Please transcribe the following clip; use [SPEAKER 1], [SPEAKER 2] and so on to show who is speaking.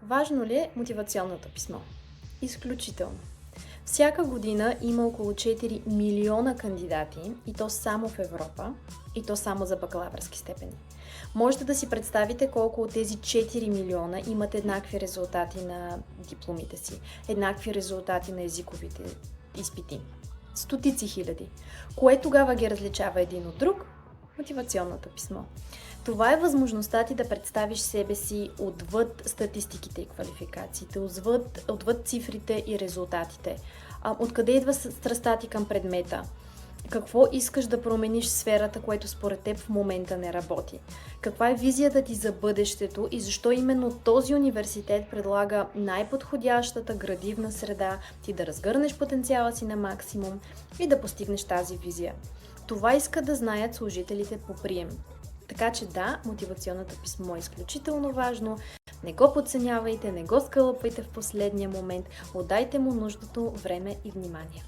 [SPEAKER 1] Важно ли е мотивационното писмо? Изключително. Всяка година има около 4 милиона кандидати, и то само в Европа, и то само за бакалавърски степени. Можете да си представите колко от тези 4 милиона имат еднакви резултати на дипломите си, еднакви резултати на езиковите изпити. Стотици хиляди. Кое тогава ги различава един от друг? Мотивационното писмо. Това е възможността ти да представиш себе си отвъд статистиките и квалификациите, отвъд цифрите и резултатите. Откъде идва страстта ти към предмета? Какво искаш да промениш в сферата, което според теб в момента не работи? Каква е визията ти за бъдещето и защо именно този университет предлага най-подходящата градивна среда ти да разгърнеш потенциала си на максимум и да постигнеш тази визия? Това искат да знаят служителите по прием. Така че да, мотивационното писмо е изключително важно. Не го подценявайте, не го скълъпвайте в последния момент. Отдайте му нужното време и внимание.